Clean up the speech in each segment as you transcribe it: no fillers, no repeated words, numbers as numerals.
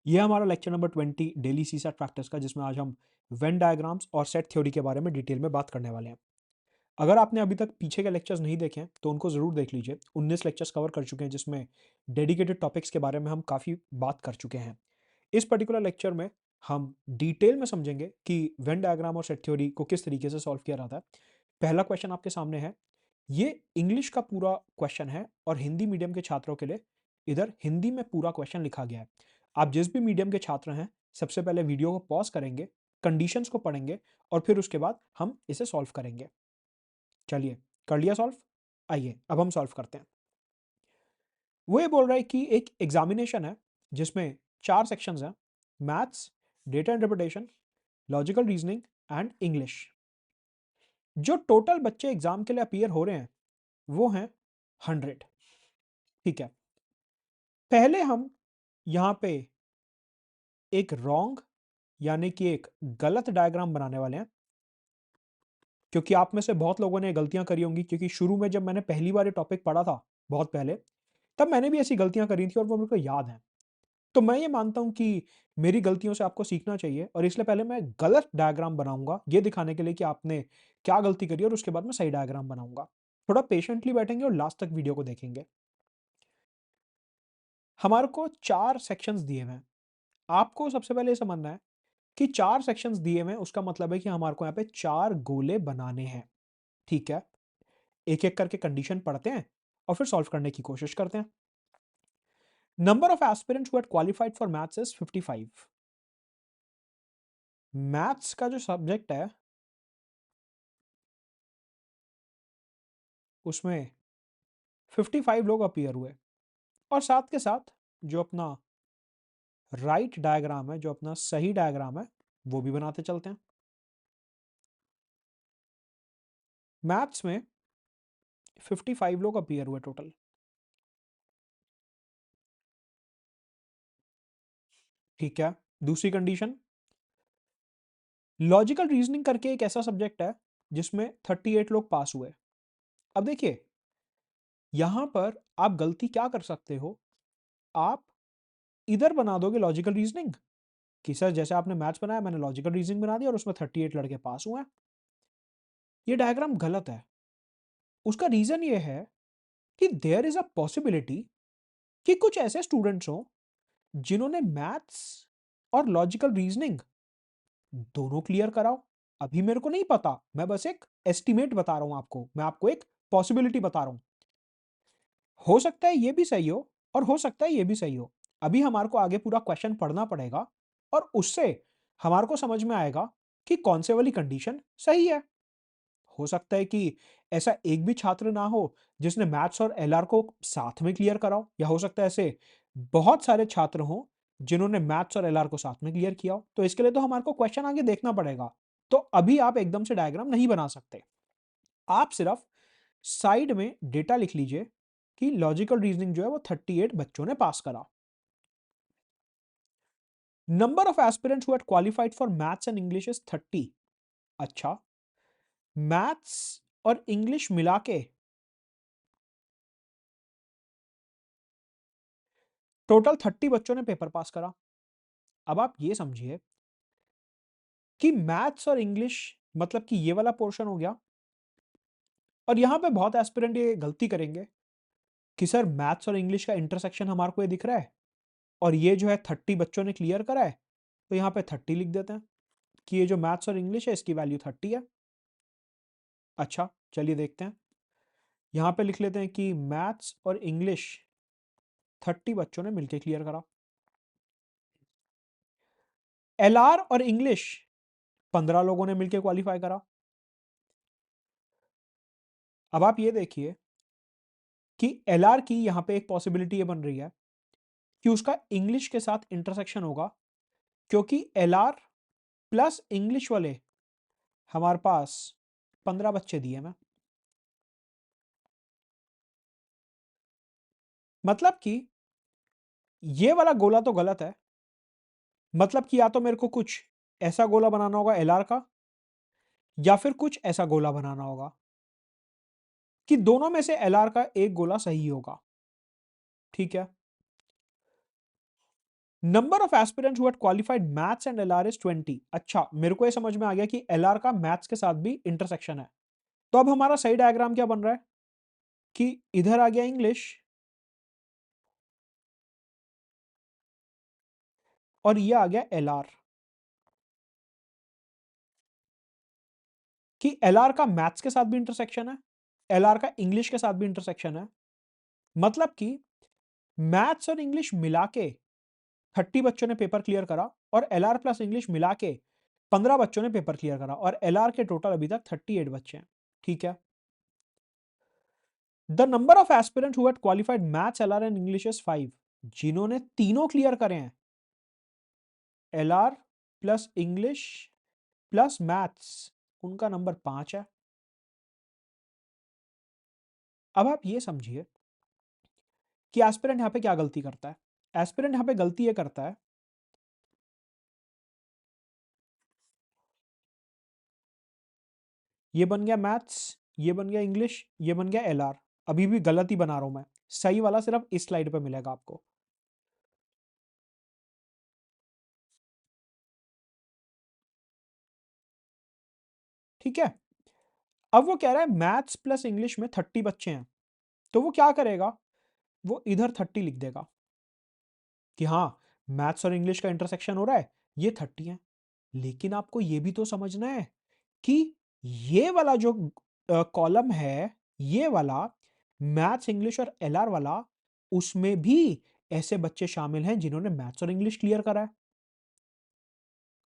ये हमारा lecture number 20 daily CSAT practice का, जिसमें आज हम वेन डायग्राम्स और सेट थ्योरी के बारे में डिटेल में बात करने वाले हैं। अगर आपने अभी तक पीछे के लेक्चर्स नहीं देखे हैं तो उनको ज़रूर देख लीजिए। 19 लेक्चर्स कवर कर चुके हैं, जिसमें डेडिकेटेड टॉपिक्स के बारे में हम काफ़ी बात कर चुके हैं। इस पर्टिकुलर लेक्चर में हम डिटेल में समझेंगे कि वेन डायग्राम और सेट थ्योरी को किस तरीके से सॉल्व किया जाता है। पहला क्वेश्चन आपके सामने है। ये इंग्लिश का पूरा क्वेश्चन है और हिंदी मीडियम के छात्रों के लिए इधर हिंदी में पूरा क्वेश्चन लिखा गया है। आप जिस भी मीडियम के छात्र हैं, सबसे पहले वीडियो को पॉज करेंगे, कंडीशंस को पढ़ेंगे और फिर उसके बाद हम इसे सॉल्व करेंगे। चलिए, कर लिया सॉल्व। आइए अब हम सॉल्व करते हैं। वो ये बोल रहा है कि एक एग्जामिनेशन है जिसमें 4 सेक्शंस हैं। Maths, data interpretation, logical reasoning and English. जो टोटल बच्चे एग्जाम के लिए अपीयर हो रहे हैं वो हैं 100। ठीक है, पहले हम यहां पे एक रॉन्ग यानी कि एक गलत डायग्राम बनाने वाले हैं, क्योंकि आप में से बहुत लोगों ने गलतियां करी होंगी। क्योंकि शुरू में जब मैंने पहली बार ये टॉपिक पढ़ा था बहुत पहले, तब मैंने भी ऐसी गलतियां करी थी और वो मेरे को याद है। तो मैं ये मानता हूं कि मेरी गलतियों से आपको सीखना चाहिए, और इसलिए पहले मैं गलत डायग्राम बनाऊंगा ये दिखाने के लिए कि आपने क्या गलती करी, और उसके बाद मैं सही डायग्राम बनाऊंगा। थोड़ा पेशेंटली बैठेंगे और लास्ट तक वीडियो को देखेंगे। हमारे को 4 सेक्शंस दिए हुए हैं। आपको सबसे पहले ये समझना है कि 4 सेक्शंस दिए हुए हैं, उसका मतलब है कि हमारे को यहाँ पे 4 गोले बनाने हैं। ठीक है, एक-एक करके कंडीशन पढ़ते हैं और फिर सॉल्व करने की कोशिश करते हैं। Number of aspirants who had qualified for maths is 55। Maths का जो सब्जेक्ट है उसमें 55 लोग अपीयर हुए, और साथ के साथ जो अपना राइट डायग्राम है, जो अपना सही डायग्राम है, वो भी बनाते चलते हैं। मैथ्स में 55 लोग अपीयर हुए टोटल। ठीक है, दूसरी कंडीशन, लॉजिकल रीजनिंग करके एक ऐसा सब्जेक्ट है जिसमें 38 लोग पास हुए। अब देखिए, यहां पर आप गलती क्या कर सकते हो, आप इधर बना दोगे लॉजिकल रीजनिंग कि सर जैसे आपने मैथ्स बनाया, मैंने लॉजिकल रीजनिंग बना दिया और उसमें 38 लड़के पास हुए हैं। ये डायग्राम गलत है। उसका रीजन ये है कि देयर इज अ पॉसिबिलिटी कि कुछ ऐसे स्टूडेंट्स हो जिन्होंने मैथ्स और लॉजिकल रीजनिंग दोनों क्लियर कराओ। अभी मेरे को नहीं पता, मैं बस एक एस्टिमेट बता रहा हूं आपको, मैं आपको एक पॉसिबिलिटी बता रहा हूं। हो सकता है ये भी सही हो और हो सकता है ये भी सही हो। अभी हमारे को आगे पूरा क्वेश्चन पढ़ना पड़ेगा और उससे हमारे को समझ में आएगा कि कौन से वाली कंडीशन सही है। हो सकता है कि ऐसा एक भी छात्र ना हो जिसने मैथ्स और एलआर को साथ में क्लियर कराओ, या हो सकता है ऐसे बहुत सारे छात्र हों जिन्होंने मैथ्स और एलआर को साथ में क्लियर किया हो। तो इसके लिए तो हमारे को क्वेश्चन आगे देखना पड़ेगा। तो अभी आप एकदम से डायग्राम नहीं बना सकते। आप सिर्फ साइड में डेटा लिख लीजिए कि लॉजिकल रीजनिंग जो है वो 38 बच्चों ने पास करा। Number of aspirants who had qualified for maths and English is 30। अच्छा, मैथ्स और इंग्लिश मिला के टोटल 30 बच्चों ने पेपर पास करा। अब आप ये समझिए कि मैथ्स और इंग्लिश मतलब कि ये वाला पोर्शन हो गया, और यहां पे बहुत एस्पिरेंट ये गलती करेंगे कि सर मैथ्स और इंग्लिश का इंटरसेक्शन हमारे को ये दिख रहा है और ये जो है 30 बच्चों ने क्लियर करा है, तो यहां पे 30 लिख देते हैं कि ये जो मैथ्स और इंग्लिश है इसकी वैल्यू 30 है। अच्छा, चलिए देखते हैं। यहां पे लिख लेते हैं कि मैथ्स और इंग्लिश 30 बच्चों ने मिलकर क्लियर करा। एलआर और इंग्लिश 15 लोगों ने मिलकर क्वालिफाई करा। अब आप ये देखिए कि एलआर की यहां पे एक पॉसिबिलिटी ये बन रही है कि उसका इंग्लिश के साथ इंटरसेक्शन होगा, क्योंकि एलआर प्लस इंग्लिश वाले हमारे पास 15 बच्चे दिए मैं। मतलब कि ये वाला गोला तो गलत है। मतलब कि या तो मेरे को कुछ ऐसा गोला बनाना होगा एलआर का, या फिर कुछ ऐसा गोला बनाना होगा कि दोनों में से एलआर का एक गोला सही होगा। ठीक है, number of aspirants who had qualified maths and LR is 20। अच्छा, मेरे को ये समझ में आ गया कि एलआर का मैथ्स के साथ भी इंटरसेक्शन है। तो अब हमारा सही डायग्राम क्या बन रहा है कि इधर आ गया इंग्लिश और ये आ गया एलआर, कि एलआर का मैथ्स के साथ भी इंटरसेक्शन है, एलआर का इंग्लिश के साथ भी इंटरसेक्शन है। मतलब कि मैथ्स और इंग्लिश मिला के 30 बच्चों ने पेपर क्लियर करा और एलआर प्लस इंग्लिश मिला के 15 बच्चों ने पेपर क्लियर करा और एलआर के टोटल अभी तक 38 बच्चे हैं। ठीक है। The number of aspirant who had qualified maths LR and English is 5। जिन्होंने तीनों क्लियर करे हैं, LR plus English plus maths, उनका नंबर 5 है। अब आप ये समझिए कि एस्पिरेंट यहां पे क्या गलती करता है। एस्पिरेंट यहां पे गलती ये करता है, ये बन गया मैथ्स, ये बन गया इंग्लिश, ये बन गया एलआर। अभी भी गलत ही बना रहा हूं मैं, सही वाला सिर्फ इस स्लाइड पे मिलेगा आपको। ठीक है। अब वो कह रहा है मैथ्स प्लस इंग्लिश में 30 बच्चे हैं, तो वो क्या करेगा, वो इधर 30 लिख देगा कि हाँ, मैथ्स और इंग्लिश का इंटरसेक्शन हो रहा है, ये 30 है। लेकिन आपको ये भी तो समझना है कि ये वाला जो कॉलम है, ये वाला मैथ्स इंग्लिश और एलआर वाला, उसमें भी ऐसे बच्चे शामिल हैं जिन्होंने मैथ्स और इंग्लिश क्लियर करा है।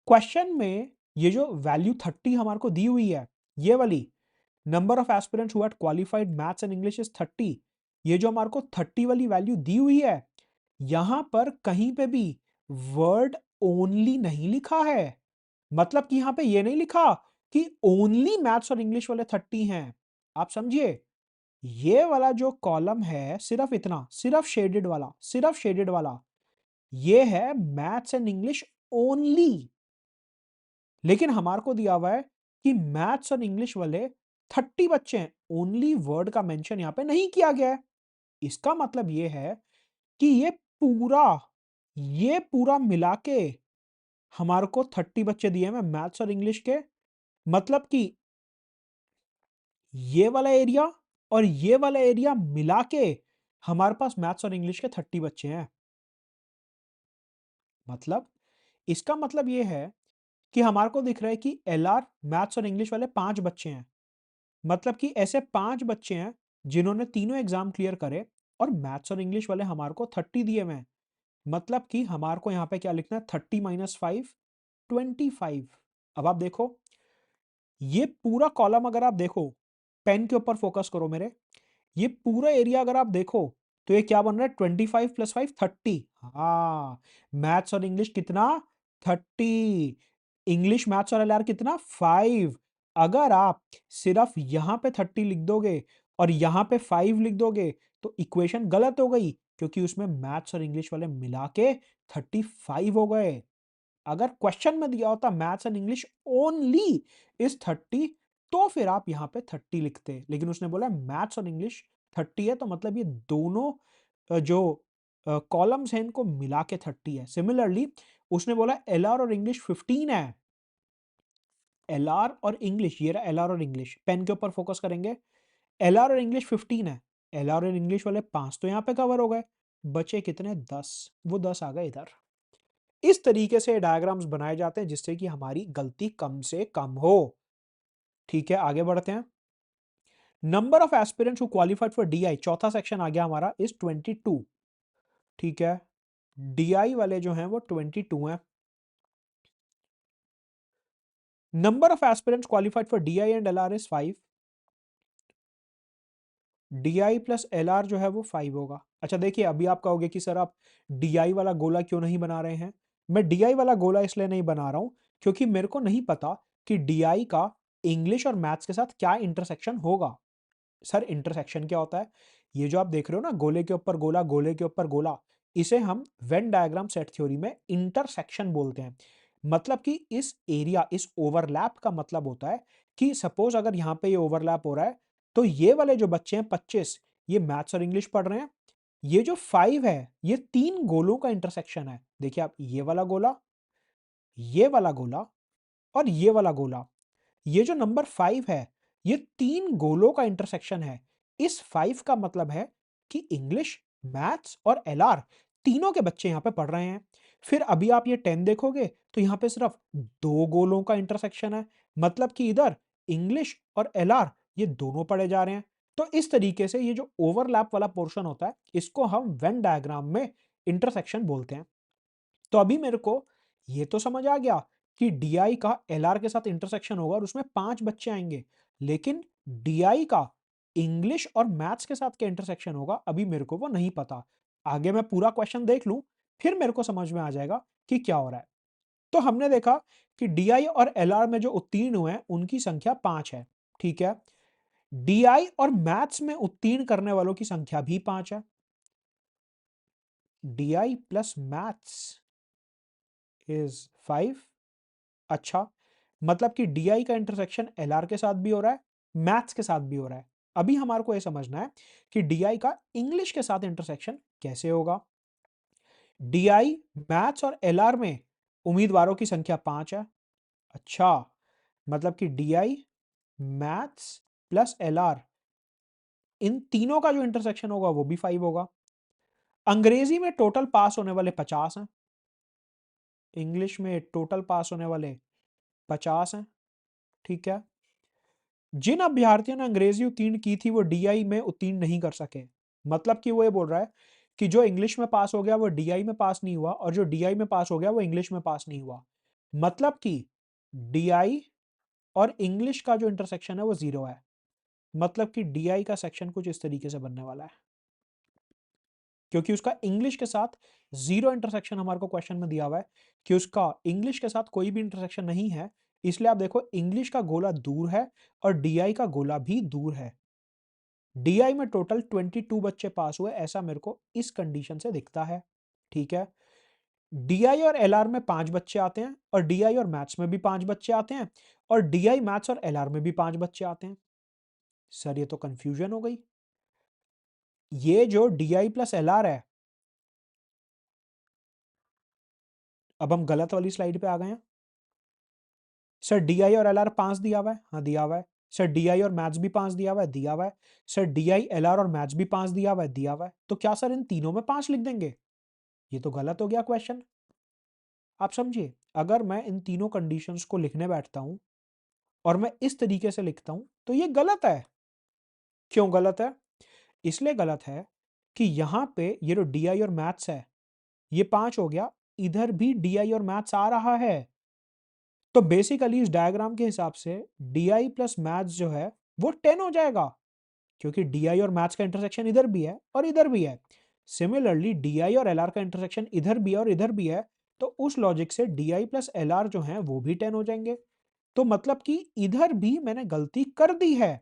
क्वेश्चन में ये जो वैल्यू 30 हमारे को दी हुई है, ये वाली number of aspirants who had qualified maths and English is 30, ये जो हमारे को 30 वाली वैल्यू दी हुई है, यहां पर कहीं पे भी वर्ड ओनली नहीं लिखा है। मतलब कि यहां पे ये नहीं लिखा कि ओनली मैथ्स और इंग्लिश वाले 30 हैं। आप समझिए, ये वाला जो कॉलम है, सिर्फ इतना, सिर्फ शेडेड वाला, ये है मैथ्स एंड इंग्लिश ओनली। लेकिन हमारे को दिया हुआ है कि मैथ्स और इंग्लिश वाले 30 बच्चे हैं, ओनली वर्ड का मेंशन यहां पे नहीं किया गया है। इसका मतलब ये है कि पूरा ये पूरा मिला के हमारे को 30 बच्चे दिए हैं मैथ्स और इंग्लिश के। मतलब कि ये वाला एरिया और ये वाला एरिया मिला के हमारे पास मैथ्स और इंग्लिश के 30 बच्चे हैं। मतलब इसका मतलब ये है कि हमारे को दिख रहा है कि एलआर मैथ्स और इंग्लिश वाले 5 बच्चे हैं। मतलब कि ऐसे 5 बच्चे हैं जिन्होंने तीनों एग्जाम क्लियर करे और मैथ्स और इंग्लिश वाले हमारे को 30 दिए हुए हैं। मतलब कि हमारे को यहाँ पे क्या लिखना है, 30 माइनस 5, 25। अब आप देखो, ये पूरा कॉलम अगर आप देखो, पेन के ऊपर फोकस करो मेरे, ये पूरा एरिया अगर आप देखो, तो ये क्या बन रहा है, 25 प्लस 5, 30। हाँ, मैथ्स और इंग्लिश कितना, 30। इंग्लिश मैथ्स और एलआर कितना, 5। अगर आप सिर्फ यहां पे 30 लिख दोगे और यहां पे 5 लिख दोगे, तो इक्वेशन गलत हो गई, क्योंकि उसमें मैथ्स और इंग्लिश वाले मिला के 35 हो गए। अगर क्वेश्चन में दिया होता maths and English only is 30, तो फिर आप यहां पे 30 लिखते। लेकिन उसने बोला मैथ्स और इंग्लिश 30 है, तो मतलब ये दोनों जो कॉलम्स हैं इनको मिला के 30 है। सिमिलरली उसने बोला एलआर और इंग्लिश 15 है। एलआर और इंग्लिश, ये रहा एलआर और इंग्लिश, पेन के ऊपर फोकस करेंगे, एलआर और इंग्लिश 15 है। एलआर और इंग्लिश वाले 5 तो यहां पे कवर हो गए, बचे कितने, 10। वो 10 आ गए इधर। इस तरीके से डायग्राम्स बनाए जाते हैं जिससे कि हमारी गलती कम से कम हो। ठीक है, आगे बढ़ते हैं। Number of aspirants who qualified for DI, चौथा सेक्शन आ गया हमारा, इज 22। ठीक है, डीआई वाले जो हैं वो 22 हैं। Number of aspirants qualified for DI and LR is 5। DI plus LR जो है वो 5 होगा। अच्छा देखिए, अभी आप कहोगे कि सर आप डीआई वाला गोला क्यों नहीं बना रहे हैं। मैं डीआई वाला गोला इसलिए नहीं बना रहा हूं क्योंकि मेरे को नहीं पता कि डीआई का इंग्लिश और मैथ्स के साथ क्या इंटरसेक्शन होगा। सर इंटरसेक्शन क्या होता है, ये जो आप देख रहे हो ना, गोले के ऊपर गोला, गोले के ऊपर गोला, इसे हम वेन डायग्राम सेट थ्योरी में इंटरसेक्शन बोलते हैं। मतलब कि इस एरिया, इस ओवरलैप का मतलब होता है कि सपोज अगर यहां पे ये ओवरलैप हो रहा है, तो ये वाले जो बच्चे हैं 25, ये मैथ्स और इंग्लिश पढ़ रहे हैं, ये जो 5 है, ये 3 गोलों का इंटरसेक्शन है। देखिए आप, ये वाला गोला, ये वाला गोला और ये वाला गोला। ये जो नंबर 5 है, ये 3 गोलों का इंटरसेक्शन है। इस 5 का मतलब है कि इंग्लिश, मैथ्स और एलआर तीनों के बच्चे यहां पे पढ़ रहे हैं। फिर अभी आप ये 10 देखोगे तो यहां पे सिर्फ 2 गोलों का इंटरसेक्शन है, मतलब कि इधर इंग्लिश और एलआर ये दोनों पढ़े जा रहे हैं। तो इस तरीके से ये जो ओवरलैप वाला पोर्शन होता है, इसको हम वेन डायग्राम में इंटरसेक्शन बोलते हैं। तो अभी मेरे को ये तो समझ आ गया कि DI का LR के साथ इंटरसेक्शन होगा और उसमें 5 बच्चे आएंगे, लेकिन DI का इंग्लिश और मैथ्स के साथ क्या इंटरसेक्शन होगा, अभी मेरे को वो नहीं पता। आगे मैं पूरा क्वेश्चन देख लूं, फिर मेरे को समझ में आ जाएगा कि क्या हो रहा है। तो हमने देखा कि DI और LR में जो उत्तीर्ण हुए हैं उनकी संख्या 5 है, ठीक है। DI और मैथ्स में उत्तीर्ण करने वालों की संख्या भी 5 है। DI plus maths is 5। अच्छा, मतलब कि DI का इंटरसेक्शन LR के साथ भी हो रहा है, मैथ्स के साथ भी हो रहा है। अभी हमारे को यह समझना है कि DI का इंग्लिश के साथ इंटरसेक्शन कैसे होगा। DI, मैथ्स और LR में उम्मीदवारों की संख्या 5 है। अच्छा, मतलब कि DI, मैथ्स प्लस LR, इन तीनों का जो इंटरसेक्शन होगा वो भी 5 होगा। अंग्रेजी में टोटल पास होने वाले 50 हैं, इंग्लिश में टोटल पास होने वाले 50 हैं, ठीक है। जिन अभ्यर्थियों ने अंग्रेजी उत्तीर्ण की थी वो डीआई में उत्तीर्ण नहीं कर सके। मतलब कि वो ये बोल रहा है कि जो इंग्लिश में पास हो गया वो डीआई में पास नहीं हुआ, और जो डीआई में पास हो गया वो इंग्लिश में पास नहीं हुआ। मतलब कि डीआई और इंग्लिश का जो इंटरसेक्शन है वो 0 है। मतलब कि डीआई का सेक्शन कुछ इस तरीके से बनने वाला है, क्योंकि उसका इंग्लिश के साथ 0 इंटरसेक्शन हमारे को क्वेश्चन में दिया हुआ है कि उसका इंग्लिश के साथ कोई भी इंटरसेक्शन नहीं है। इसलिए आप देखो, इंग्लिश का गोला दूर है और डीआई का गोला भी दूर है। डीआई में टोटल 22 बच्चे पास हुए, ऐसा मेरे को इस कंडीशन से दिखता है, ठीक है। डीआई और एलआर में 5 बच्चे आते हैं, और डीआई और मैथ्स में भी 5 बच्चे आते हैं, और डीआई, मैथ्स और एलआर में भी 5 बच्चे आते हैं। सर ये तो कंफ्यूजन हो गई। ये जो डीआई प्लस एलआर है, अब हम गलत वाली स्लाइड पे आ गए हैं। सर डीआई और एलआर 5 दिया हुआ है, हाँ दिया हुआ है। सर डीआई और मैथ्स भी 5 दिया हुआ है, दिया हुआ है। सर डीआई, एलआर और मैथ्स भी 5 दिया हुआ है, दिया हुआ है। तो क्या सर इन तीनों में 5 लिख देंगे? ये तो गलत हो गया क्वेश्चन। आप समझिए, अगर मैं इन तीनों कंडीशंस को लिखने बैठता हूं और मैं इस तरीके से लिखता हूं तो ये गलत है। क्यों गलत है? इसलिए गलत है कि यहां पे ये जो डीआई और मैथ्स है ये 5 हो गया, इधर भी डीआई और मैथ्स आ रहा है। तो बेसिकली इस डायग्राम के हिसाब से डीआई प्लस मैथ्स जो है वो 10 हो जाएगा, क्योंकि डीआई और मैथ्स का इंटरसेक्शन इधर भी है और इधर भी है। सिमिलरली डीआई और एलआर का इंटरसेक्शन इधर भी है और इधर भी है, तो उस लॉजिक से डीआई प्लस एलआर जो है वो भी 10 हो जाएंगे। तो मतलब कि इधर भी मैंने गलती कर दी है।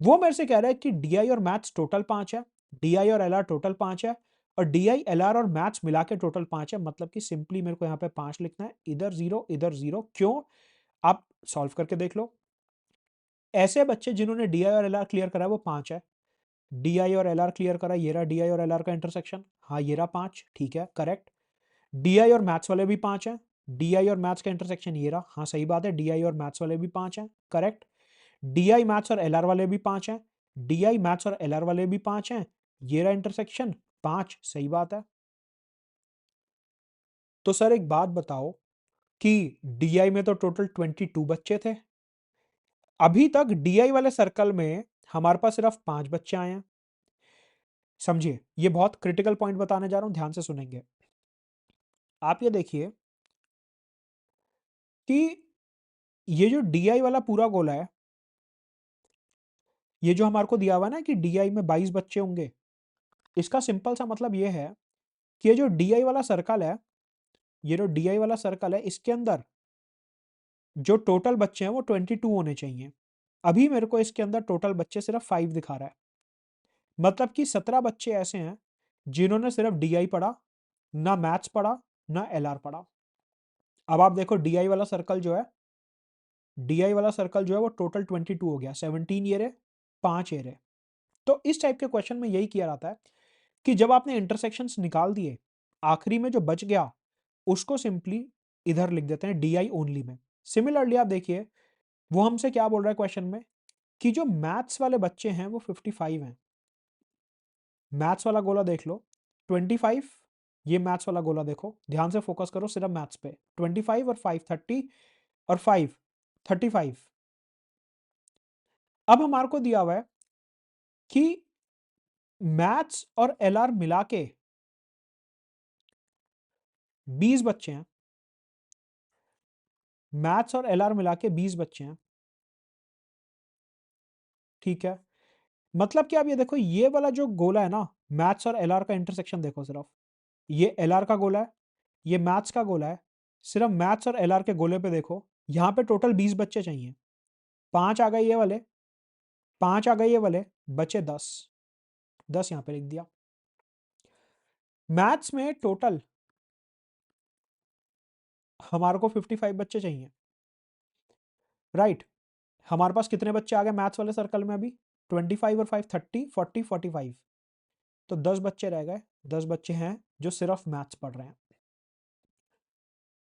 वो मेरे से कह रहा है कि डीआई और मैथ्स टोटल 5 है, डीआई और एलआर टोटल 5 है, और डीआई, एलआर और मैथ्स मिला के टोटल 5 है। मतलब कि सिंपली मेरे को यहाँ पे 5 लिखना है, इधर 0 इधर 0। क्यों? आप सॉल्व करके देख लो। ऐसे बच्चे जिन्होंने डीआई और एलआर क्लियर करा वो 5 है। डीआई और एलआर क्लियर करा, ये रहा डीआई और एलआर का इंटरसेक्शन, हाँ ये रहा 5, ठीक है करेक्ट। डीआई और मैथ्स वाले भी 5 हैं, डीआई और मैथ्स का इंटरसेक्शन ये रहा, हाँ सही बात है, डीआई और मैथ्स वाले भी 5 हैं, करेक्ट। डीआई, मैथ्स और एलआर वाले भी 5 हैं, डीआई, मैथ्स और एलआर वाले भी 5 हैं, ये रहा इंटरसेक्शन 5, सही बात है। तो सर एक बात बताओ कि डीआई में तो टोटल 22 बच्चे थे, अभी तक डीआई वाले सर्कल में हमारे पास सिर्फ 5 बच्चे आए हैं। समझिए, ये बहुत क्रिटिकल पॉइंट बताने जा रहा हूं, ध्यान से सुनेंगे। आप ये देखिए कि ये जो डीआई वाला पूरा गोला है, ये जो हमारे को दिया हुआ है ना कि डीआई में 22 बच्चे होंगे, इसका सिंपल सा मतलब ये है कि ये जो डीआई वाला सर्कल है, ये जो डीआई वाला सर्कल है, इसके अंदर जो टोटल बच्चे हैं वो 22 होने चाहिए। अभी मेरे को इसके अंदर टोटल बच्चे सिर्फ 5 दिखा रहा है। मतलब कि 17 बच्चे ऐसे हैं जिन्होंने सिर्फ डीआई पढ़ा, ना मैथ्स पढ़ा, ना एलआर पढ़ा। अब आप देखो, डीआई वाला सर्कल जो है वो टोटल 22 हो गया, 17 ये रहे, 5 ये रहे। तो इस टाइप के क्वेश्चन में यही किया जाता है कि जब आपने इंटरसेक्शंस निकाल दिए, आखिरी में जो बच गया उसको सिंपली इधर लिख देते हैं डी आई ओनली में। सिमिलरली आप देखिए वो हमसे क्या बोल रहा है क्वेश्चन में कि जो मैथ्स वाले बच्चे हैं वो 55 हैं। मैथ्स वाला गोला देख लो 25, ये मैथ्स वाला गोला देखो, ध्यान से फोकस करो सिर्फ मैथ्स पे। 25 और 5 30 और 5 35। अब हमारे को दिया हुआ है कि मैथ्स और एलआर मिला के 20 बच्चे हैं। मैथ्स और एलआर मिला के 20 बच्चे हैं, ठीक है। मतलब कि आप ये देखो ये वाला जो गोला है ना, मैथ्स और एलआर का इंटरसेक्शन देखो सिर्फ, ये एलआर का गोला है, ये मैथ्स का गोला है। सिर्फ मैथ्स और एलआर के गोले पे देखो, यहाँ पे टोटल 20 बच्चे चाहिए। 5 आ गए ये वाले, 5 आ गए ये वाले, बचे 10। 10 यहाँ पे लिख दिया। मैथ्स में टोटल हमारे को 55 बच्चे चाहिए, राइट। हमारे पास कितने बच्चे आ गए मैथ्स वाले सर्कल में अभी? 25 और 5 30 40 45। तो 10 बच्चे रह गए, 10 बच्चे हैं जो सिर्फ मैथ्स पढ़ रहे हैं।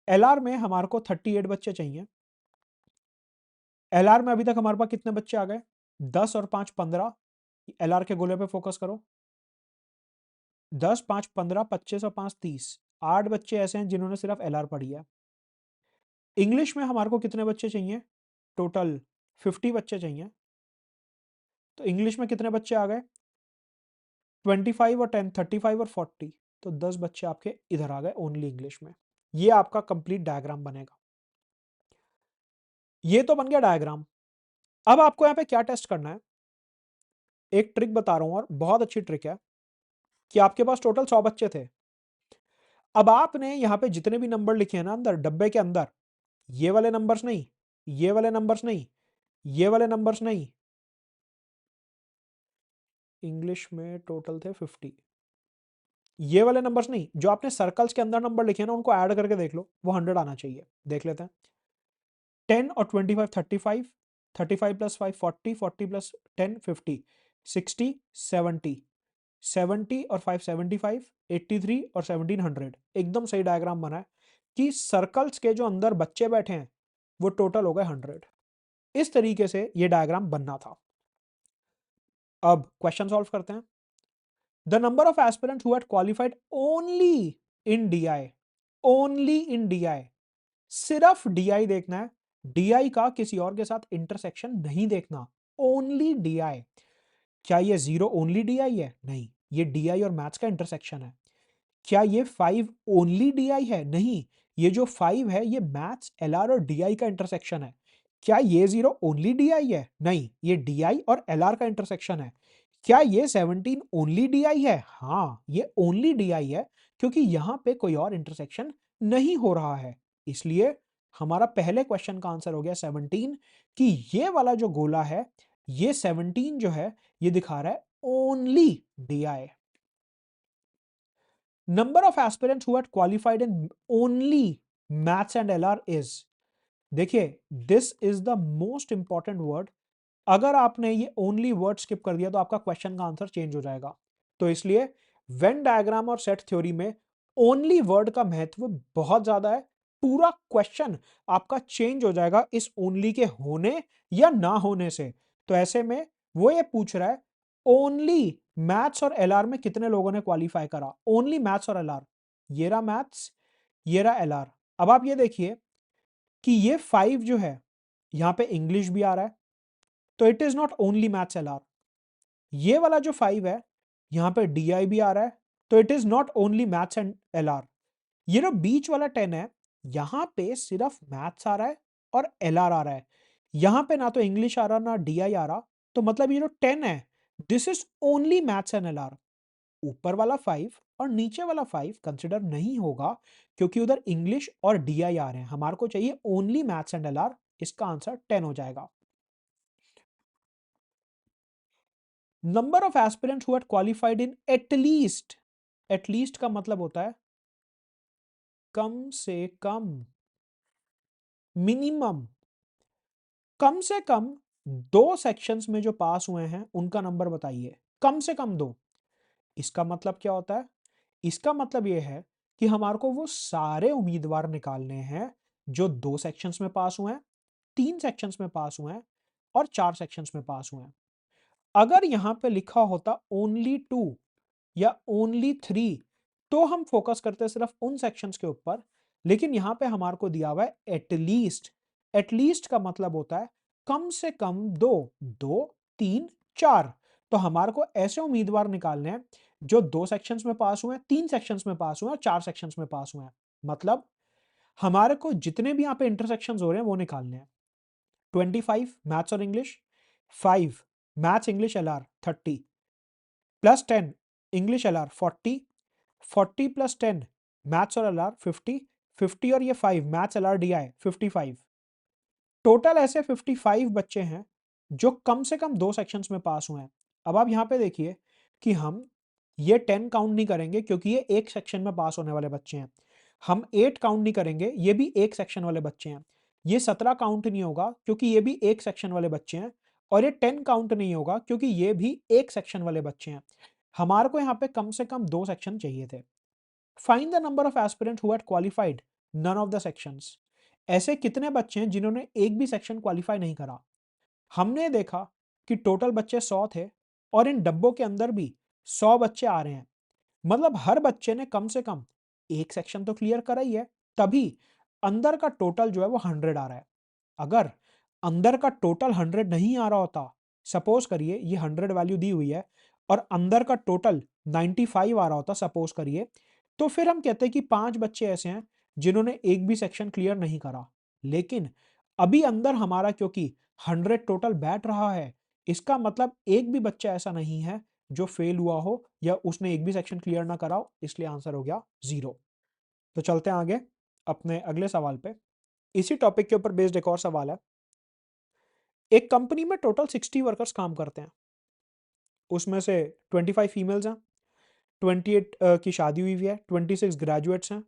एलआर में हमारे को 38 बच्चे चाहिए। एलआर में अभी तक हमारे पास कितने बच्चे आ गए? 10 और 5 15। एलआर के गोले पे फोकस करो। 10 5 15 25 और 5 30। 8 बच्चे ऐसे हैं जिन्होंने सिर्फ एलआर पढ़ी है। इंग्लिश में हमारे को कितने बच्चे चाहिए? टोटल 50 बच्चे चाहिए। तो इंग्लिश में कितने बच्चे आ गए? 25 और 10 35 और 40। तो 10 बच्चे आपके इधर आ गए ओनली इंग्लिश में। ये आपका कंप्लीट डायग्राम बनेगा। ये तो बन गया डायग्राम। अब आपको यहां पे क्या टेस्ट करना है, एक ट्रिक बता रहा हूं और बहुत अच्छी ट्रिक है कि आपके पास टोटल 100 बच्चे थे। अब आपने यहां पे जितने भी नंबर लिखे हैं ना अंदर डब्बे के अंदर, ये वाले नंबर्स नहीं, ये वाले नंबर्स नहीं, ये वाले नंबर्स नहीं, इंग्लिश में टोटल थे 50। ये वाले नंबर्स नहीं, जो आपने सर्कल्स के अंदर नंबर लिखे हैं ना उनको ऐड करके देख लो, वो 100 आना चाहिए। देख लेते हैं। 10 और 25 35, 35 प्लस 5 40, 40 प्लस 10 50, 60 70, 70 और 5 75, 83 और 1700। एकदम सही डायग्राम बना है कि सर्कल्स के जो अंदर बच्चे बैठे हैं वो टोटल हो गए 100। इस तरीके से ये डायग्राम बनना था। अब क्वेश्चन सॉल्व करते हैं। The number of aspirants who had qualified only in DI, only in DI, सिर्फ डीआई देखना है, डीआई का किसी और के साथ इंटरसेक्शन नहीं देखना, ओनली डीआई। क्या ये 0 ओनली डीआई है? नहीं, ये डीआई और मैथ्स का इंटरसेक्शन है। क्या ये 5 ओनली डीआई है? नहीं, ये जो 5 है ये मैथ्स एलआर और डीआई का इंटरसेक्शन है। क्या ये 0 ओनली डीआई है? नहीं, ये डीआई और एलआर का इंटरसेक्शन है। क्या ये 17 ओनली डीआई है? हाँ, ये ओनली डीआई है क्योंकि यहां पे कोई और इंटरसेक्शन नहीं हो रहा है। इसलिए हमारा पहले क्वेश्चन का आंसर हो गया 17 कि ये वाला जो गोला है ये 17 जो है ये दिखा रहा है only DI. Number of aspirants who had qualified in only maths and LR is, देखिए this is the most important word. अगर आपने ये ओनली वर्ड स्किप कर दिया तो आपका क्वेश्चन का आंसर चेंज हो जाएगा। तो इसलिए वेन डायग्राम और सेट थ्योरी में ओनली वर्ड का महत्व बहुत ज्यादा है। पूरा क्वेश्चन आपका चेंज हो जाएगा इस ओनली के होने या ना होने से। तो ऐसे में वो ये पूछ रहा है ओनली मैथ्स और एलआर में कितने लोगों ने क्वालिफाई करा, ओनली मैथ्स और एलआर। ये रहा मैथ्स, ये रहा एलआर। अब आप ये देखिए कि ये 5 जो है यहां पे इंग्लिश भी आ रहा है, तो it is not only maths LR. ये वाला जो 5 है यहां पे डीआई भी आ रहा है, तो it is not only maths and LR. ये जो बीच वाला 10 है यहां पे सिर्फ मैथ्स आ रहा है और एलआर आ रहा है, यहां पे ना तो इंग्लिश आ रहा ना डीआई आ रहा। तो मतलब ये जो 10 है this is only maths and LR. ऊपर वाला 5 और नीचे वाला 5 कंसिडर नहीं होगा क्योंकि उधर इंग्लिश और डीआई आ रहे हैं। हमारे को चाहिए ओनली मैथ्स एंड एलआर। इसका आंसर 10 हो जाएगा। Number of aspirants who had qualified in at least का मतलब होता है कम से कम, मिनिमम। कम से कम 2 सेक्शंस में जो पास हुए हैं उनका नंबर बताइए, कम से कम 2। इसका मतलब क्या होता है? इसका मतलब ये है कि हमारे को वो सारे उम्मीदवार निकालने हैं जो 2 सेक्शंस में पास हुए हैं, 3 सेक्शंस में पास हुए हैं और 4 सेक्शंस में पास हुए हैं। अगर यहाँ पे लिखा होता ओनली 2 या ओनली 3 तो हम फोकस करते सिर्फ उन सेक्शंस के ऊपर, लेकिन यहाँ पे हमारे को दिया हुआ है एटलीस्ट। एटलीस्ट का मतलब होता है कम से कम 2, 2, 3, 4। तो हमारे को ऐसे उम्मीदवार निकालने हैं जो 2 सेक्शंस में पास हुए हैं, 3 सेक्शंस में पास हुए हैं और 4 सेक्शंस में पास हुए हैं। मतलब हमारे को जितने भी यहाँ पे इंटरसेक्शंस हो रहे हैं वो निकालने हैं। 25 मैथ्स और English, 5 maths English LR 30 plus 10 English LR 40, 40 plus 10 maths और एलआर 50, 50 और ये 5 मैथ्स एलआर डीआई 55। टोटल ऐसे 55 बच्चे हैं जो कम से कम 2 सेक्शंस में पास हुए हैं। अब आप यहाँ पे देखिए कि हम ये 10 काउंट नहीं करेंगे क्योंकि ये एक सेक्शन में पास होने वाले बच्चे हैं। हम 8 काउंट नहीं करेंगे, ये भी एक सेक्शन वाले बच्चे हैं। ये 17 काउंट नहीं होगा क्योंकि ये भी एक सेक्शन वाले बच्चे हैं। और ये 10 काउंट नहीं होगा क्योंकि ये भी एक सेक्शन वाले बच्चे हैं। हमारे को यहाँ पे कम से कम 2 सेक्शन चाहिए थे। Find the number of aspirant who had qualified none of the sections. ऐसे कितने बच्चे हैं जिन्होंने एक भी सेक्शन क्वालिफाई नहीं करा? हमने देखा कि टोटल बच्चे 100 थे और इन डब्बों के अंदर भी 100 बच्चे आ रहे हैं। मतलब हर बच्चे ने कम से कम एक सेक्शन तो क्लियर करा ही है, तभी अंदर का टोटल जो है वो 100 आ रहा है। अगर अंदर का टोटल 100 नहीं आ रहा होता, सपोज करिए ये 100 वैल्यू दी हुई है और अंदर का टोटल 95 आ रहा होता सपोज करिए, तो फिर हम कहते हैं कि 5 बच्चे ऐसे हैं जिन्होंने एक भी सेक्शन क्लियर नहीं करा। लेकिन अभी अंदर हमारा क्योंकि 100 टोटल बैठ रहा है, इसका मतलब एक भी बच्चा ऐसा नहीं है जो फेल हुआ हो या उसने एक भी सेक्शन क्लियर ना करा हो, इसलिए आंसर हो गया 0। तो चलते हैं आगे अपने अगले सवाल पे। इसी टॉपिक के ऊपर बेस्ड एक और सवाल है। एक कंपनी में टोटल 60 वर्कर्स काम करते हैं, उसमें से 25 फीमेल्स हैं, 28 की शादी हुई हुई है, 26 ग्रेजुएट्स हैं,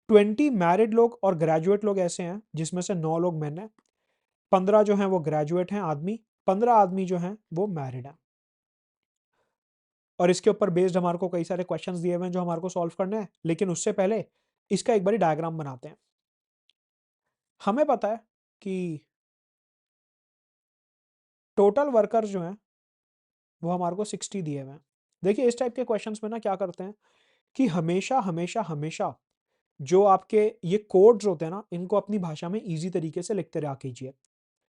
20 मैरिड लोग और ग्रेजुएट लोग ऐसे हैं जिसमें से 9 लोग मेन हैं, 15 जो हैं वो ग्रेजुएट हैं आदमी, 15 आदमी जो हैं वो मैरिड हैं। और इसके ऊपर बेस्ड हमारे को कई सारे क्वेश्चंस दिए हुए हैं जो हमारे को सॉल्व करने हैं, लेकिन उससे पहले इसका एक बारी डायग्राम बनाते हैं। हमें पता है कि टोटल वर्कर्स जो हैं वो हमारे को 60 दिए हुए हैं। देखिए इस टाइप के क्वेश्चंस में ना क्या करते हैं कि हमेशा हमेशा हमेशा जो आपके ये कोड्स होते हैं ना, इनको अपनी भाषा में इजी तरीके से लिखते रहा कीजिए।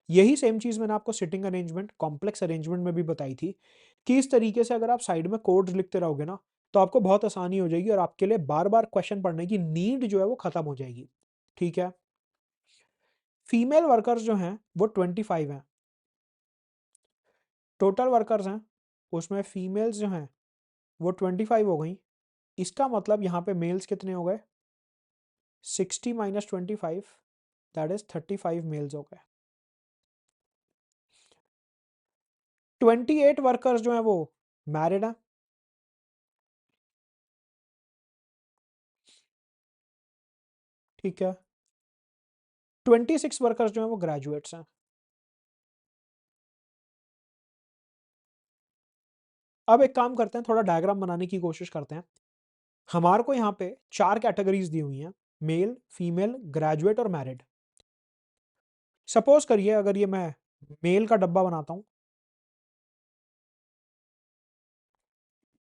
यही सेम चीज मैंने आपको सिटिंग अरेंजमेंट, कॉम्प्लेक्स अरेंजमेंट में भी बताई थी कि इस तरीके से अगर आप साइड में कोड्स लिखते रहोगे ना, तो आपको बहुत आसानी हो जाएगी और आपके लिए बार बार क्वेश्चन पढ़ने की नीड जो है वो खत्म हो जाएगी। ठीक है। फीमेल वर्कर्स जो हैं वो 25 हैं, टोटल वर्कर्स हैं उसमें फीमेल्स जो हैं वो 25 हो गई। इसका मतलब यहाँ पे मेल्स कितने हो गए? 60 माइनस 25, दैट इज 35 मेल्स हो गए। 28 वर्कर्स जो हैं वो मैरिड हैं, ठीक है। 26 वर्कर्स जो हैं वो ग्रेजुएट्स हैं। अब एक काम करते हैं, थोड़ा डायग्राम बनाने की कोशिश करते हैं। हमारे को यहाँ पे 4 कैटेगरीज दी हुई हैं, मेल, फीमेल, ग्रेजुएट और मैरिड। सपोज करिए अगर ये मैं मेल का डब्बा बनाता हूँ,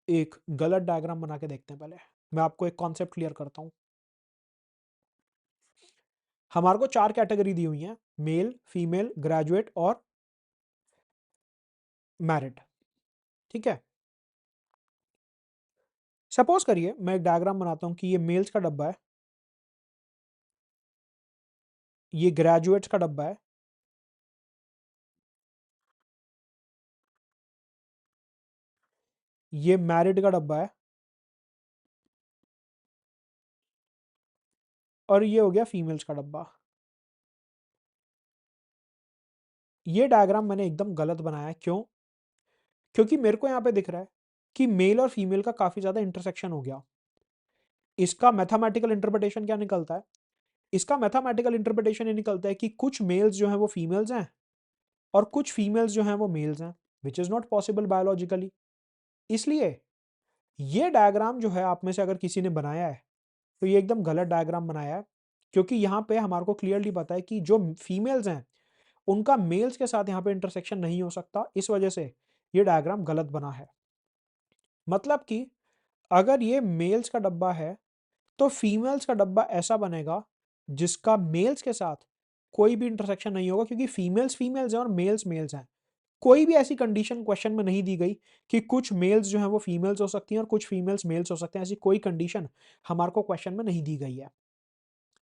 एक गलत डायग्राम बना के देखते हैं। पहले मैं आपको एक कॉन्सेप्ट क्लियर करता हूँ। हमारे को 4 कैटेगरी दी हुई हैं, मेल, फीमेल, ग्रेजुएट और मैरिड, ठीक है। सपोज करिए मैं एक डायग्राम बनाता हूँ कि ये मेल्स का डब्बा है, ये ग्रेजुएट्स का डब्बा है, ये मैरिड का डब्बा है और ये हो गया फीमेल्स का डब्बा। ये डायग्राम मैंने एकदम गलत बनाया है, क्यों? क्योंकि मेरे को यहाँ पे दिख रहा है कि मेल और फीमेल का काफी ज्यादा इंटरसेक्शन हो गया। इसका मैथमेटिकल इंटरप्रिटेशन क्या निकलता है? इसका मैथमेटिकल इंटरप्रिटेशन ये निकलता है कि कुछ मेल्स जो हैं वो फीमेल्स हैं और कुछ फीमेल्स जो हैं वो मेल्स हैं, which is not possible biologically. इसलिए ये डायग्राम जो है आप में से अगर किसी ने बनाया है तो ये एकदम गलत डायग्राम बनाया है, क्योंकि यहाँ पे हमारे को क्लियरली पता है कि जो फीमेल्स हैं उनका मेल्स के साथ यहाँ पे इंटरसेक्शन नहीं हो सकता, इस वजह से ये डायग्राम गलत बना है। मतलब कि अगर ये मेल्स का डब्बा है तो फीमेल्स का डब्बा ऐसा बनेगा जिसका मेल्स के साथ कोई भी इंटरसेक्शन नहीं होगा, क्योंकि फीमेल्स फीमेल्स हैं और मेल्स मेल्स हैं। कोई भी ऐसी कंडीशन क्वेश्चन में नहीं दी गई कि कुछ मेल्स जो हैं वो फीमेल्स हो सकती हैं और कुछ फीमेल्स मेल्स हो सकते हैं, ऐसी कोई कंडीशन हमारे को क्वेश्चन में नहीं दी गई है।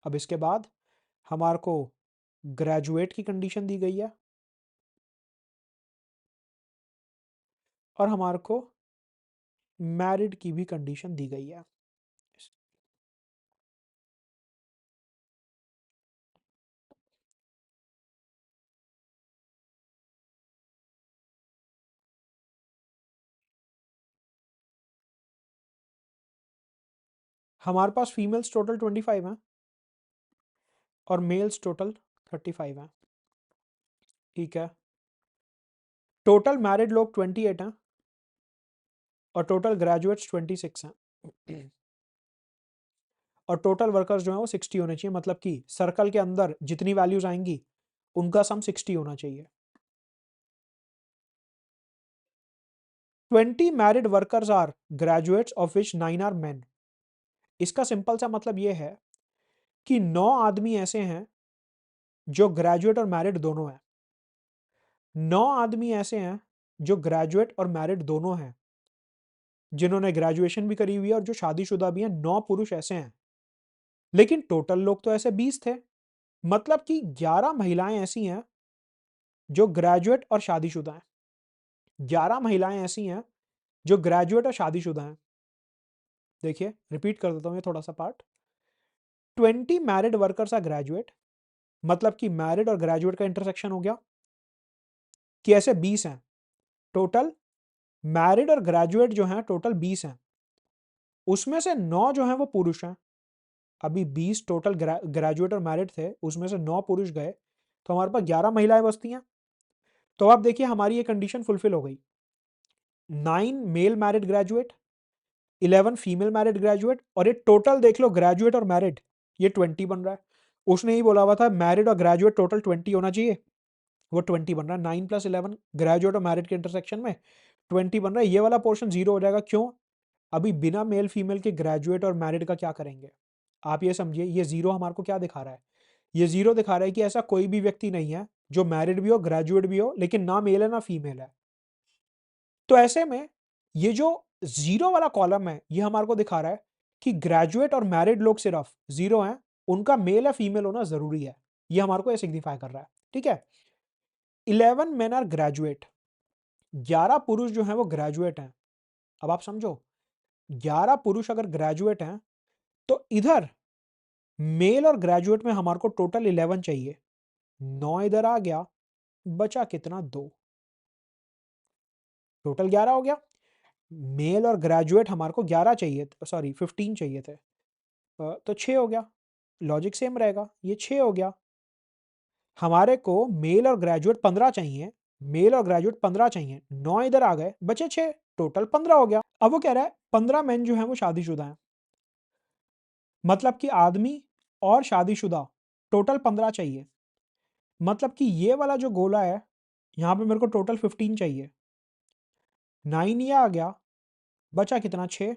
अब इसके बाद हमारे को ग्रेजुएट की कंडीशन दी गई है और हमारे को मैरिड की भी कंडीशन दी गई है। हमारे पास फीमेल्स टोटल 25 हैं और मेल्स टोटल 35 हैं। ठीक है, टोटल मैरिड लोग 28 हैं और टोटल ग्रेजुएट्स 26 हैं और टोटल वर्कर्स जो हैं वो 60 होने चाहिए, मतलब कि सर्कल के अंदर जितनी वैल्यूज आएंगी उनका सम 60 होना चाहिए। 20 married workers are graduates of which 9 are men. इसका सिंपल सा मतलब ये है कि 9 आदमी ऐसे हैं जो ग्रेजुएट और मैरिड दोनों हैं। 9 आदमी ऐसे हैं जो ग्रेजुएट और मैरिड दोनों हैं, जिन्होंने ग्रेजुएशन भी करी हुई है और जो शादीशुदा भी हैं। 9 पुरुष ऐसे हैं, लेकिन टोटल लोग तो ऐसे 20 थे, मतलब कि 11 महिलाएं ऐसी हैं जो ग्रेजुएट और शादीशुदा हैं। 11 महिलाएं ऐसी हैं जो ग्रेजुएट और शादीशुदा हैं। देखिए रिपीट कर देता हूं ये थोड़ा सा part. 20 married workers are graduate, मतलब कि मैरिड और ग्रेजुएट का इंटरसेक्शन हो गया कि ऐसे 20 हैं टोटल। मैरिड और ग्रेजुएट जो हैं टोटल 20 हैं, उसमें से 9 जो हैं वो पुरुष हैं। अभी 20 टोटल ग्रेजुएट और मैरिड थे, उसमें से 9 पुरुष गए तो हमारे पास 11 महिलाएं बचती हैं। तो आप देखिए हमारी ये कंडीशन फुलफिल हो गई। 9 male married graduate, 11 female married graduate, और ये टोटल देख लो ग्रेजुएट और मैरिड ये 20 बन रहा है। उसने ही बोला हुआ था मैरिड और ग्रेजुएट टोटल 20 होना चाहिए, वो 20 बन रहा है। 9 + 11 ग्रेजुएट और मैरिड के इंटरसेक्शन में 20 बन रहा है। ये वाला पोर्शन जीरो हो जाएगा। क्यों? अभी बिना मेल फीमेल के ग्रेजुएट और मैरिड का क्या करेंगे? आप ये समझिए, ये जीरो हमारे को क्या दिखा रहा है? ये जीरो दिखा रहा है कि ऐसा कोई भी व्यक्ति नहीं है जो मैरिड भी हो ग्रेजुएट भी हो लेकिन ना मेल है ना फीमेल है। तो ऐसे में ये जो जीरो वाला कॉलम है ये हमारे को दिखा रहा है कि ग्रेजुएट और मैरिड लोग सिर्फ जीरो हैं, उनका मेल या फीमेल होना जरूरी है। ये हमारे को ये सिग्निफाई कर रहा है। ठीक है, 11 मेन आर ग्रेजुएट, 11 पुरुष जो हैं वो ग्रेजुएट हैं। अब आप समझो, 11 पुरुष अगर ग्रेजुएट हैं तो इधर मेल और ग्रेजुएट में हमारे को टोटल 11 चाहिए। 9 इधर आ गया, बचा कितना? 2। टोटल 11 हो गया। मेल और ग्रेजुएट हमारे को 11 चाहिए, सॉरी 15 चाहिए थे, तो 6 हो गया। लॉजिक सेम रहेगा, ये 6 हो गया। हमारे को मेल और ग्रेजुएट 15 चाहिए, मेल और ग्रेजुएट 15 चाहिए, 9 इधर आ गए, बचे 6, टोटल 15 हो गया। अब वो कह रहा है 15 मेन जो है वो शादीशुदा हैं, मतलब कि आदमी और शादीशुदा टोटल 15 चाहिए। मतलब कि ये वाला जो गोला है यहाँ पे मेरे को टोटल 15 चाहिए। 9 ये आ गया, बचा कितना? 6।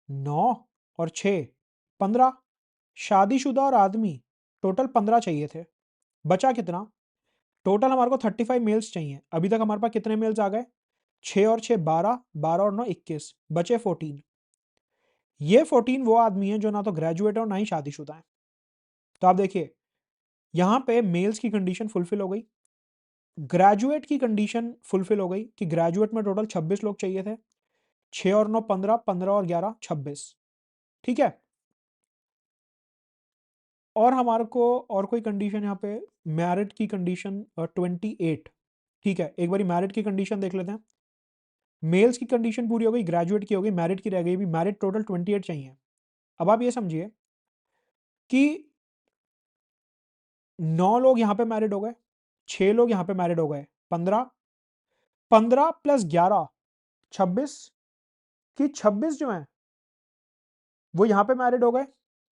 9 और 6 15। शादीशुदा और आदमी टोटल 15 चाहिए थे, बचा कितना? टोटल हमारे को 35 मेल्स चाहिए। अभी तक हमारे पास कितने मेल्स आ गए? 6 और 6 12, 12 और 9 21, बचे 14। ये 14 वो आदमी है जो ना तो ग्रेजुएट है और ना ही शादीशुदा है। तो आप देखिए यहाँ पे मेल्स की कंडीशन फुलफिल हो गई, ग्रेजुएट की कंडीशन फुलफिल हो गई कि ग्रेजुएट में टोटल 26 लोग चाहिए थे। 6 और 9 15, 15 और 11 26। ठीक है, और हमारे को और कोई कंडीशन यहाँ पे मैरिड की कंडीशन 28। ठीक है, एक बारी मैरिड की कंडीशन देख लेते हैं। मेल्स की कंडीशन पूरी हो गई, ग्रेजुएट की हो गई, मैरिड की रह गई। भी मैरिड टोटल 28 चाहिए। अब आप ये समझिए कि 9 लोग यहाँ पे मैरिड हो गए, 6 लोग यहाँ पे मैरिड हो गए, 15, 15 + 11 26, कि 26 जो हैं वो यहाँ पे मैरिड हो गए,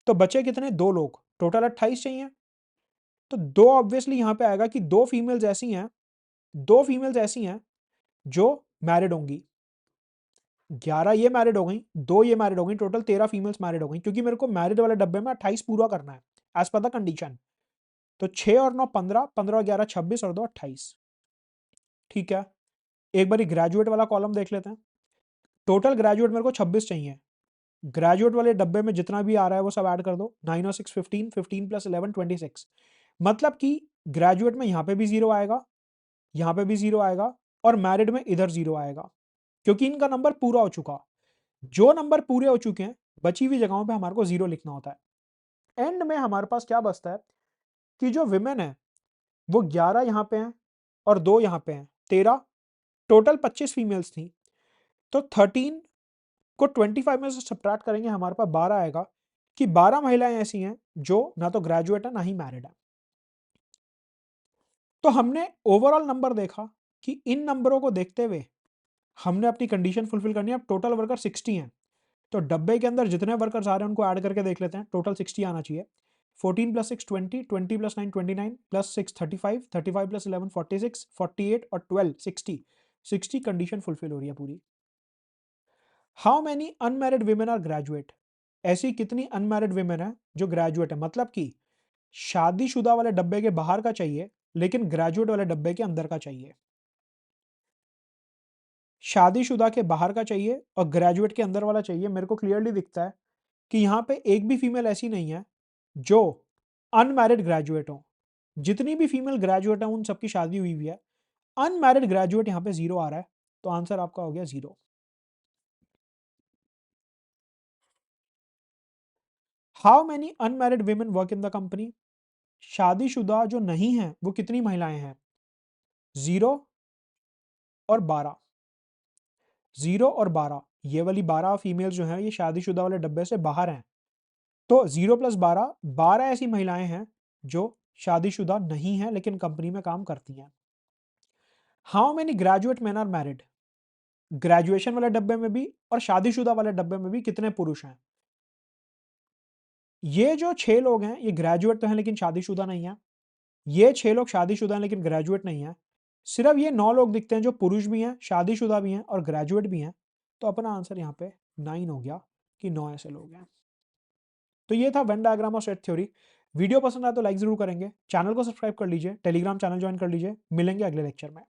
तो बचे कितने? 2 लोग, टोटल 28 चाहिए। तो 2 ऑब्वियसली यहाँ पे आएगा कि 2 फीमेल्स ऐसी हैं, 2 फीमेल्स ऐसी हैं जो मैरिड होंगी। 11 ये मैरिड हो गई, 2 ये मैरिड हो गई, टोटल 13 फीमेल्स मैरिड हो गई, क्योंकि मेरे को मैरिड वाले डब्बे में 28 पूरा करना है एज पर द कंडीशन। तो 6 और 9 15, 15 और 11 26 और 2 28। ठीक है, एक बारी ग्रेजुएट वाला कॉलम देख लेते हैं। टोटल ग्रेजुएट मेरे को 26 चाहिए। ग्रेजुएट वाले डब्बे में जितना भी आ रहा है वो सब ऐड कर दो। 9 और 6 15, 15 प्लस 11 26। मतलब कि ग्रेजुएट में यहाँ पे भी 0 आएगा, यहाँ पे भी 0 आएगा, और मैरिड में इधर 0 आएगा, क्योंकि इनका नंबर पूरा हो चुका। जो नंबर पूरे हो चुके हैं, बची हुई जगहों पे हमारे को 0 लिखना होता है। एंड में हमारे पास क्या बचता है कि जो विमेन है वो 11 यहाँ पे हैं और 2 यहाँ पे हैं, 13, टोटल 25 फीमेल्स थी। तो 13 को 25 में से सब्ट्रैक्ट करेंगे, हमारे पास 12 आएगा कि 12 महिलाएं ऐसी हैं जो ना तो ग्रेजुएट है ना ही मैरिड है। तो हमने ओवरऑल नंबर देखा कि इन नंबरों को देखते हुए हमने अपनी कंडीशन फुलफिल करनी है। अब टोटल वर्कर 60 हैं, तो डब्बे के अंदर जितने वर्कर्स आ रहे हैं उनको ऐड करके देख लेते हैं। टोटल 60 आना चाहिए। 14 प्लस 6 20, 20 प्लस 9 29, प्लस 6 35, 35 प्लस 11 46, 48 और 12 60। 60 कंडीशन फुलफिल हो रही है पूरी। How many unmarried women are graduate? ऐसी कितनी अनमैरिड वीमेन है जो ग्रेजुएट है? मतलब कि शादीशुदा वाले डब्बे के बाहर का चाहिए, लेकिन ग्रेजुएट वाले डब्बे के अंदर का चाहिए। शादीशुदा के बाहर का चाहिए और ग्रेजुएट के अंदर वाला चाहिए। मेरे को क्लियरली दिखता है कि यहाँ पे एक भी फीमेल ऐसी नहीं है जो अनमैरिड ग्रेजुएट हो। जितनी भी फीमेल ग्रेजुएट है उन सबकी शादी हुई हुई है। अनमैरिड ग्रेजुएट यहाँ पे 0 आ रहा है, तो आंसर आपका हो गया 0। How many unmarried women work in the company? शादीशुदा जो नहीं है वो कितनी महिलाएं हैं? 0 और 12। 0 और 12, ये वाली 12 फीमेल जो हैं ये शादीशुदा वाले डब्बे से बाहर हैं। तो 0 प्लस 12, 12 ऐसी महिलाएं हैं जो शादीशुदा नहीं है लेकिन कंपनी में काम करती हैं। How many graduate man are married? Graduation वाले डब्बे में भी और शादीशुदा वाले डब्बे में भी कितने पुरुष हैं? ये जो 6 लोग हैं ये ग्रेजुएट तो हैं लेकिन शादीशुदा नहीं है। ये 6 लोग शादीशुदा हैं लेकिन ग्रेजुएट नहीं है। सिर्फ ये 9 लोग दिखते हैं जो पुरुष भी हैं, शादीशुदा भी हैं और ग्रेजुएट भी हैं। तो अपना आंसर यहाँ पे 9 हो गया कि 9 ऐसे लोग हैं। तो ये था वेन डायग्राम और सेट थ्योरी। वीडियो पसंद आया तो लाइक जरूर करेंगे, चैनल को सब्सक्राइब कर लीजिए, टेलीग्राम चैनल ज्वाइन कर लीजिए। मिलेंगे अगले लेक्चर में।